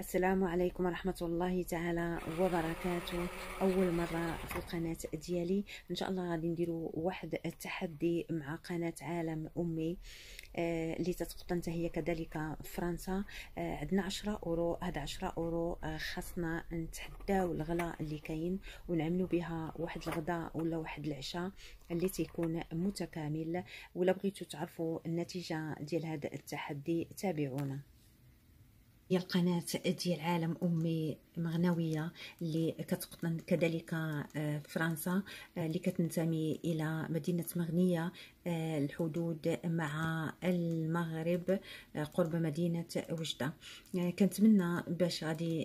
السلام عليكم ورحمة الله تعالى وبركاته. أول مرة في القناة ديالي، إن شاء الله غادي نديرو واحد التحدي مع قناة عالم أمي اللي تتقطن هي كذلك فرنسا. عندنا 10 أورو. هاد 10 أورو خاصنا نتحداو الغلاء اللي كاين ونعملو بها واحد الغداء ولا واحد العشاء اللي تيكون متكامل. ولا بغيتو تعرفوا النتيجة ديال هذا التحدي تابعونا. هي القناة ديال عالم أمي مغنوية اللي كتقطن كذلك فرنسا، اللي كتنتمي إلى مدينة مغنية، الحدود مع المغرب قرب مدينة وجدة. كنتمنى باش غادي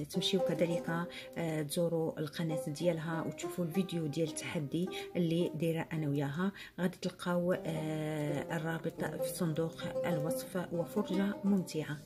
تمشيو كذلك تزوروا القناة ديالها وتشوفوا الفيديو ديال التحدي اللي دايره انا وياها. غادي تلقاو الرابط في صندوق الوصف. وفرجة ممتعة.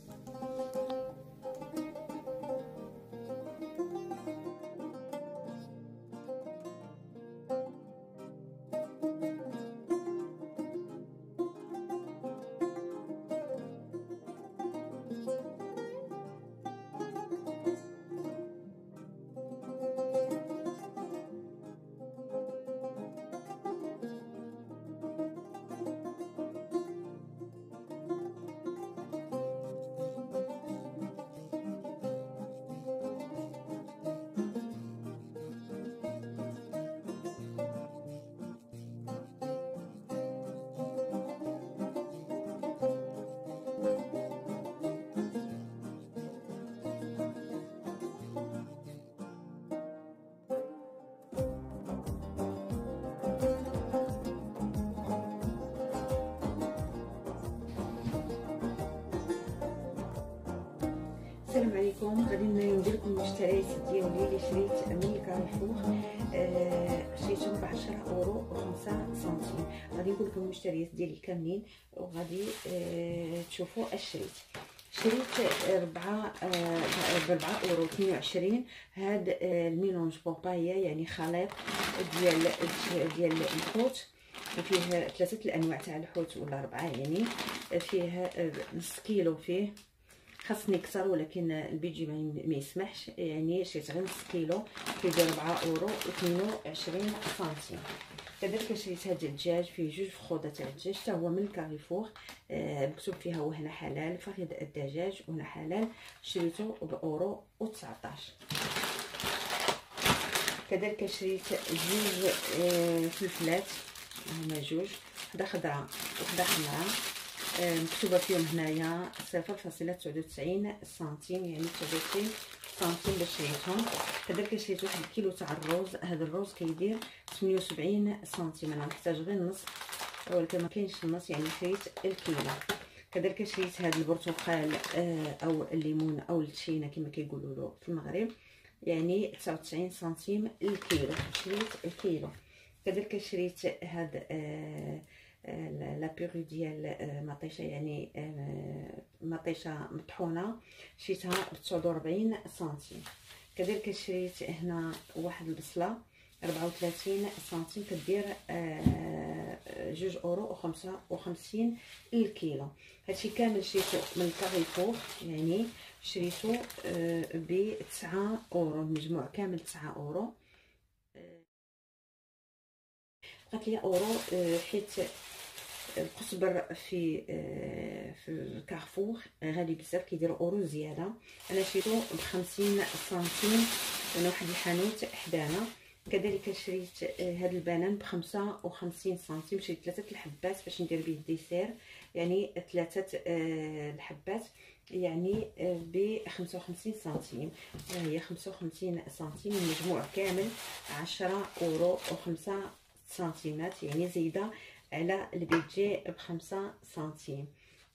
السلام عليكم. غادي ندير لكم المشتريات ديالي اللي شريت من كارفور. شريتهم ب 10 أورو و5 سنتيم. غادي نقول لكم المشتريات ديالي كاملين وغادي تشوفوا اش شريت 4 ب 4 أورو 22. هاد الميلونج بوبايا، يعني خليط ديال الحوت، وفيه 3 الانواع تاع الحوت ولا 4، يعني فيه نص كيلو. فيه خاصني كثر ولكن البيجي ما يسمحش، يعني شريت غير نص كيلو كيدير 4 أورو و22 سنتيم. كذلك شريت هاد الدجاج، فيه 2 فخوذه تاع الدجاج حتى هو من كاريفور، مكتوب فيها وهنا حلال فخذ الدجاج وهنا حلال. شريته بأورو و19. كذلك شريت 2 فلفلات، هما 2، وحده خضراء وحده حمراء، مكتوبه فيهم هنايا 0.99 سنتيم، يعني 99 سنتيم باش شريتهم. كذلك شريت 1 كيلو تاع الروز. هذا الروز كيدير 78 سنتيم، انا نحتاج غير النص ولكن ما كاينش النص، يعني شريت الكيلو. كذلك شريت هذا البرتقال او الليمون او التشينه كما كيقولوا له في المغرب، يعني 99 سنتيم الكيلو. شريت الكيلو. كذلك شريت هذا لا بيغي ديال مطيشه، يعني مطيشه مطحونه، شريتها ب 49 سنتيم. كذلك شريت هنا واحد البصله 34 سنتيم، كدير 2 أورو و55 الكيلو. هادشي كامل شريته من كاريفور، يعني شريته ب 9 أورو، المجموع كامل 9 أورو. بقات لي أورو حيت القزبر في الكارفور غالي بزاف، كيدير أورو زياده. انا شريته ب50 سنتيم من واحد الحانوت حدانا. كذلك شريت هذا البنان ب55 سنتيم. شريت 3 الحبات باش ندير به الديسير، يعني 3 الحبات يعني ب55 سنتيم. هي 55 سنتيم، المجموع كامل 10 أورو و5 سنتيمات، يعني زايده على البيجي ب5 سنتيم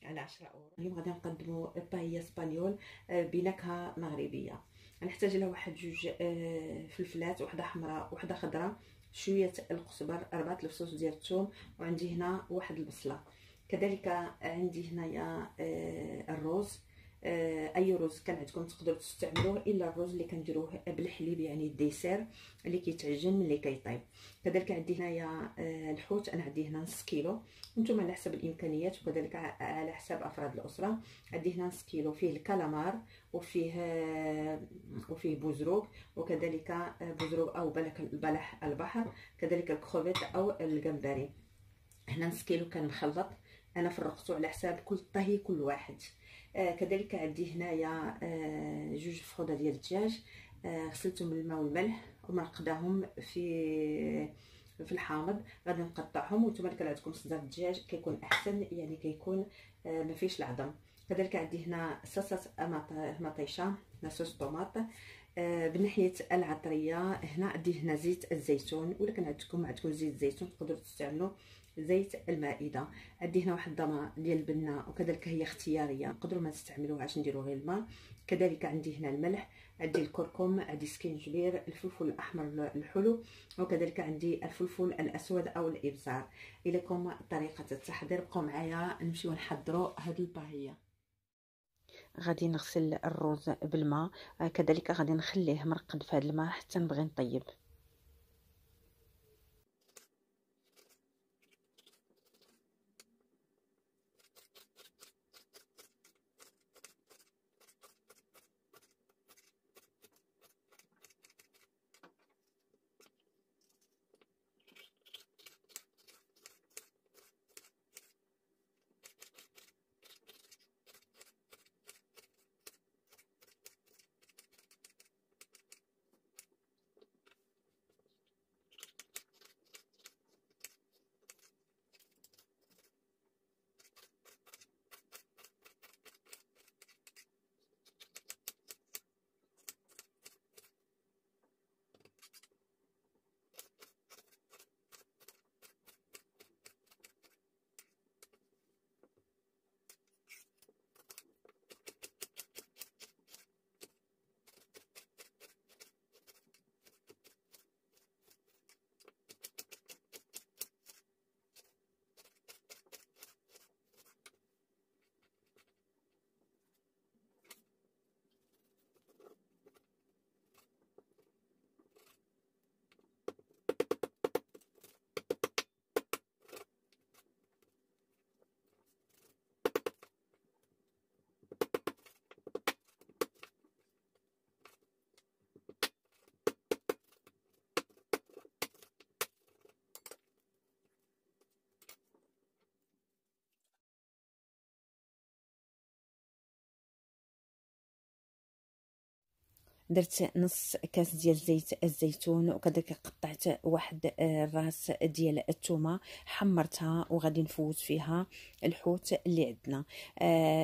على 10 أورو. اليوم غادي نقدموا بايا اسبانيول بنكهه مغربيه. غنحتاج لها واحد 2 فلفلات، وحده حمراء وحده خضراء، شويه القزبر، 4 الفصوص ديال الثوم، وعندي هنا واحد البصله. كذلك عندي هنايا الروز، اي رز كان عندكم تقدروا تستعملوه، الا الرز اللي كنديروه بالحليب، يعني الديسير اللي كيتعجن اللي كيطيب. كذلك عندي هنايا الحوت، انا عندي هنا نص كيلو، نتوما على حسب الامكانيات وكذلك على حساب افراد الاسره. عندي هنا نص كيلو، فيه الكالامار وفيه بوزروك، وكذلك بوزروك او بلح البحر، كذلك الكروفيت او الجمبري. هنا نص كيلو كان مخلط، انا فرقته على حساب كل طهي كل واحد. كذلك عندي هنايا جوج فخوده ديال الدجاج، غسلتهم بالماء والملح ومنقداهم في الحامض. غادي نقطعهم، وانتم اللي كان عندكم صدر الدجاج كيكون احسن، يعني كيكون ما فيش العظم. كذلك عندي هنا صلصه مطيشه، صوص طوماط. بناحيه العطريه هنا عندي هنا زيت الزيتون، ولا كان عندكم زيت الزيتون تقدروا تستعملوا زيت المائده. عندي هنا واحد الضمه ديال البنه، وكذلك هي اختياريه، نقدروا ما تستعملوهاش، نديروا غير الماء. كذلك عندي هنا الملح، عندي الكركم، عندي سكينجبير، الفلفل الاحمر الحلو، وكذلك عندي الفلفل الاسود او الابزار. اليكم طريقه التحضير، بقوا معايا نمشيو نحضروا هذه الباهيه. غادي نغسل الرز بالماء، كذلك غادي نخليه مرقد في هذا الماء حتى نبغي نطيب. درت نص كاس ديال زيت الزيتون، وكذلك قطعت واحد راس ديال الثومه، حمرتها وغادي نفوت فيها الحوت اللي عندنا.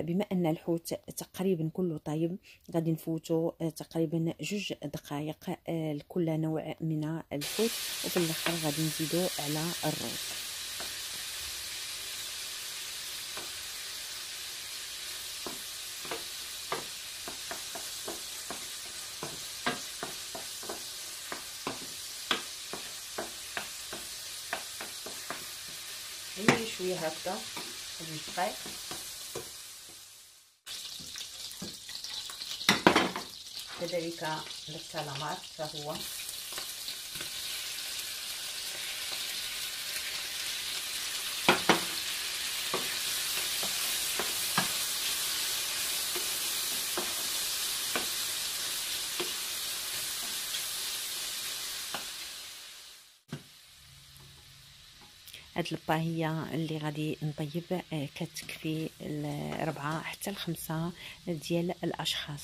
بما ان الحوت تقريبا كله طيب، غادي نفوتو تقريبا 2 دقائق لكل نوع من الحوت، وفي الاخر غادي نزيدو على الرز. هي شويه هكذا 2 دقائق. كذلك الكالامار فهو هاد الباهيه اللي غادي نطيب كتكفي 4 حتى 5 ديال الاشخاص.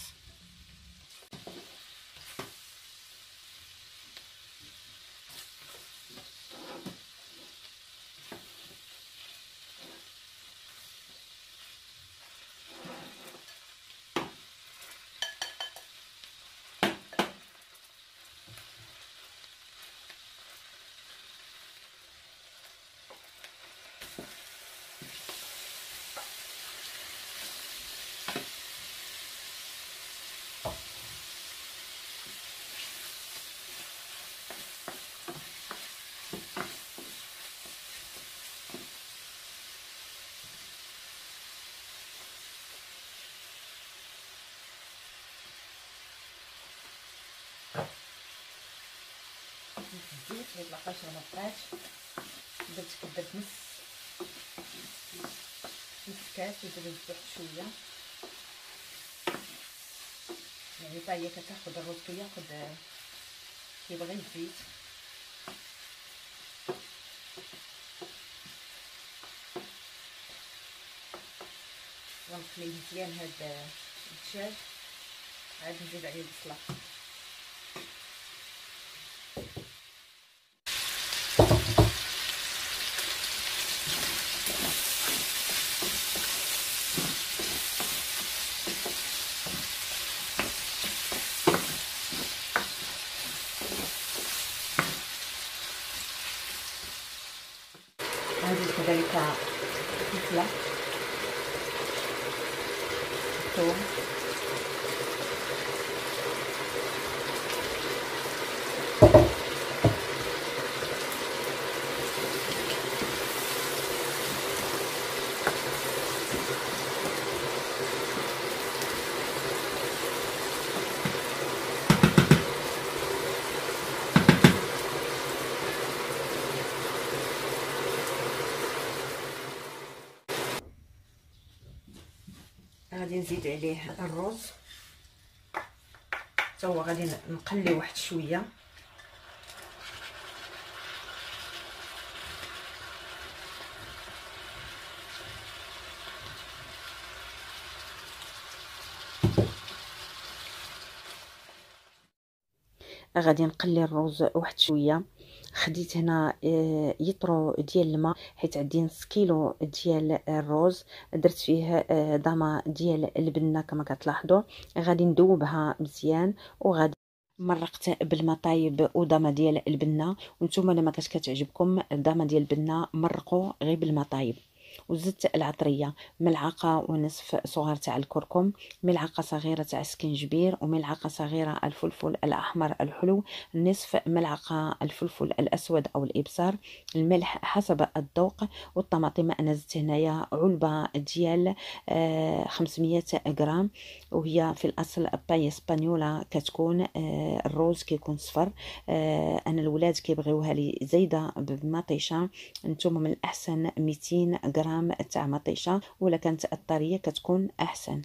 في الزيت حيت لقيتها ما بقاتش. درت نص كاس وزيد واحد شويه، يعني حتى هي كتاخد الرز كيبغي الزيت. غنخليه مزيان هاد الدجاج، عاد نزيد عليه البصله. غنزيد كذلك الفلفله، الثوم، غادي نزيد عليه الرز حتى هو غادي نقليه واحد شويه. غادي نقلي الرز واحد شويه. خديت هنا يطرو ديال الماء حيت عندي نص كيلو ديال الرز، درت فيه ضامه ديال البنه كما كتلاحظوا. غادي ندوبها مزيان وغادي مرقت بالماء طايب وضامه ديال البنه، وانتم لما كتعجبكم الضامه ديال البنه مرقوا غير بالماء طايب. وزدت العطريه، ملعقه ونصف صغار تاع الكركم، ملعقه صغيره تاع السكنجبير، وملعقه صغيره الفلفل الاحمر الحلو، نصف ملعقه الفلفل الاسود او الابصار، الملح حسب الذوق، والطماطم انا زدت هنايا علبه ديال 500 غرام، وهي في الاصل باي اسبانيولا كتكون الروز كيكون صفر. انا الولاد كيبغيوها لي زايده بمطيشه، نتوما من الاحسن 200 غرام تاع مطيشه، ولا كانت الطريه كتكون احسن.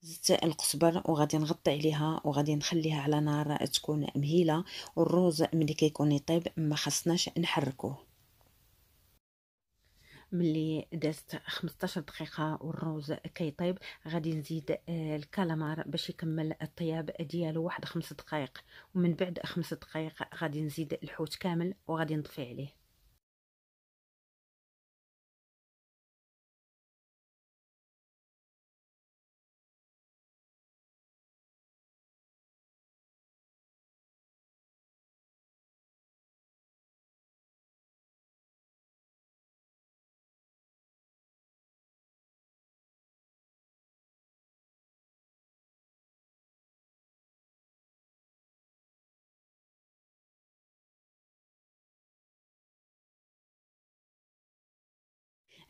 زدت القزبر وغادي نغطي عليها وغادي نخليها على نار تكون مهيله. والروز ملي كيكون يطيب ما خصناش نحركوه. ملي دازت 15 دقيقه والروز كيطيب غادي نزيد الكالامار باش يكمل الطياب ديالو واحد 5 دقائق، ومن بعد 5 دقائق غادي نزيد الحوت كامل وغادي نطفي عليه.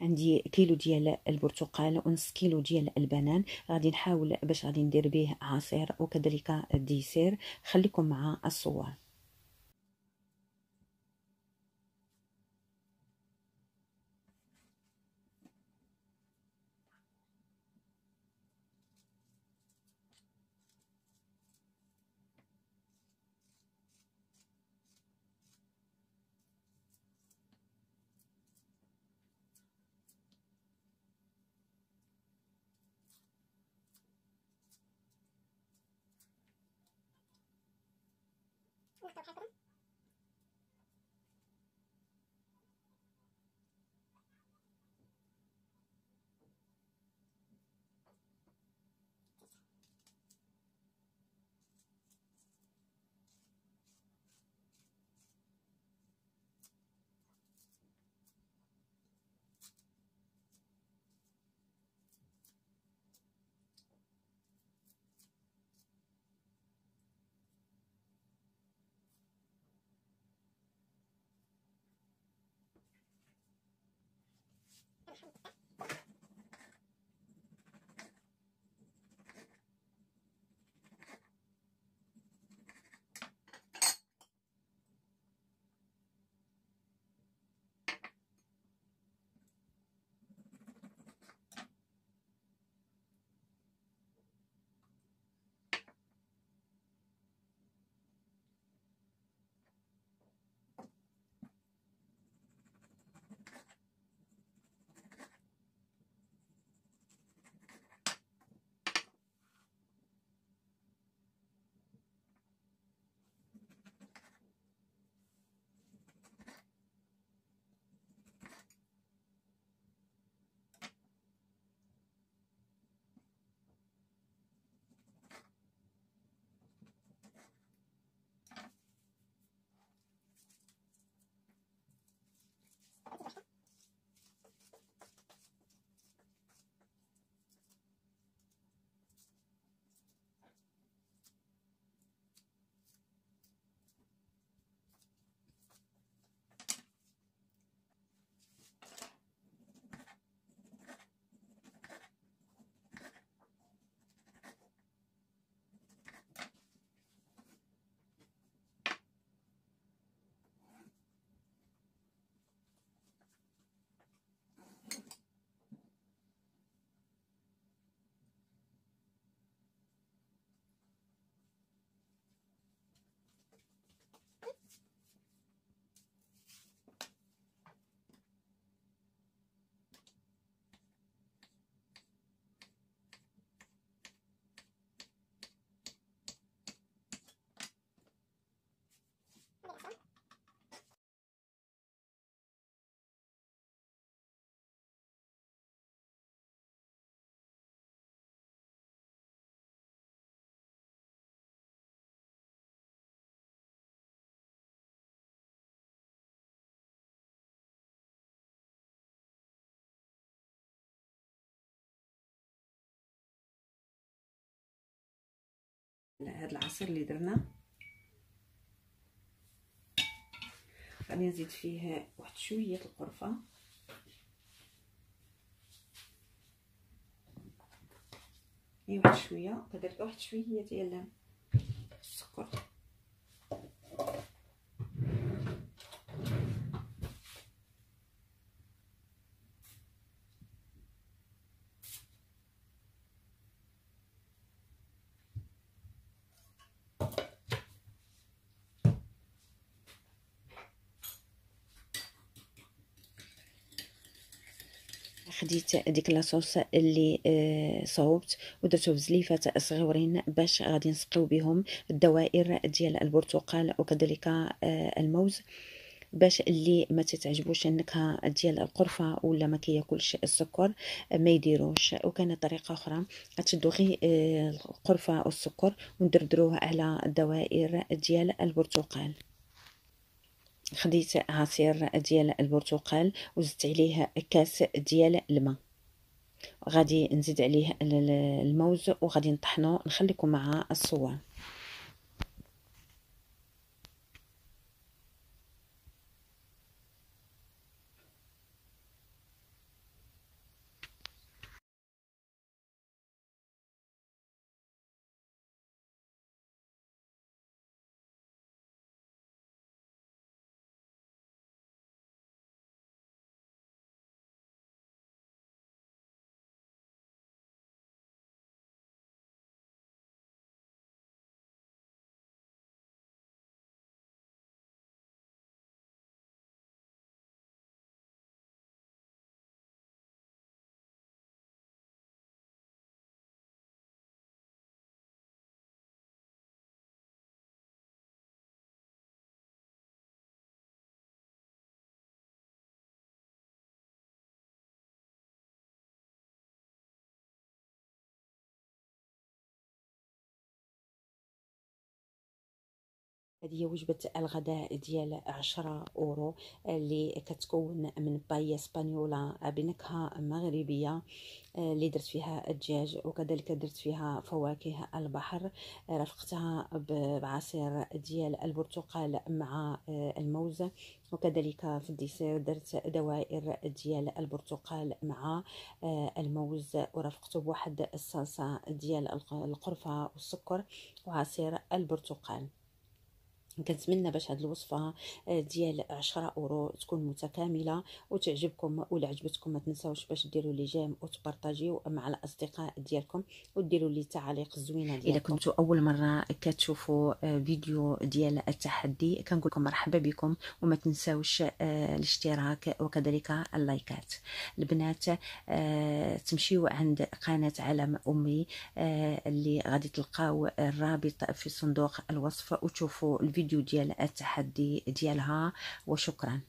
عندي كيلو ديال البرتقال ونص كيلو ديال البنان، غادي نحاول باش غادي ندير به عصير وكذلك الديسير. خليكم مع الصور. هذا العصير اللي درنا غادي نزيد فيه واحد شويه القرفه، واحد شويه، كذلك واحد شويه ديال السكر. خديت ديك لاصوص اللي صوبت ودرتو بزليفات صغيورين باش غادي نسقيو بهم الدوائر ديال البرتقال وكذلك الموز، باش اللي ما تتعجبوش النكهه ديال القرفه ولا ما كياكلش السكر ما يديروش. وكانت طريقه اخرى غتشدوا غير القرفه والسكر وندردروه على الدوائر ديال البرتقال. خديت عصير ديال البرتقال وزدت عليه كاس ديال الماء، غادي نزيد عليه الموز وغادي نطحنو نخليكم مع الصوان. هذه هي وجبة الغداء ديال 10 أورو اللي كتكون من باية اسبانيولا بنكهة مغربية، اللي درت فيها الدجاج وكذلك درت فيها فواكه البحر، رافقتها بعصير ديال البرتقال مع الموز، وكذلك في الديسير درت دوائر ديال البرتقال مع الموز ورافقته بواحد الصلصة ديال القرفة والسكر وعصير البرتقال. كنتمنى باش هاد الوصفه ديال 10 أورو تكون متكامله وتعجبكم، ولا عجبتكم ما تنساوش باش ديروا لي جيم وتبارطاجيو مع الاصدقاء ديالكم وديروا لي تعاليق زوينه ديالكم. الا كنتوا اول مره كتشوفوا فيديو ديال التحدي كنقول لكم مرحبا بكم، وما تنساوش الاشتراك وكذلك اللايكات. البنات تمشيو عند قناه عالم امي اللي غادي تلقاو الرابط في صندوق الوصف وتشوفوا الفيديو ديال التحدي ديالها، وشكرا.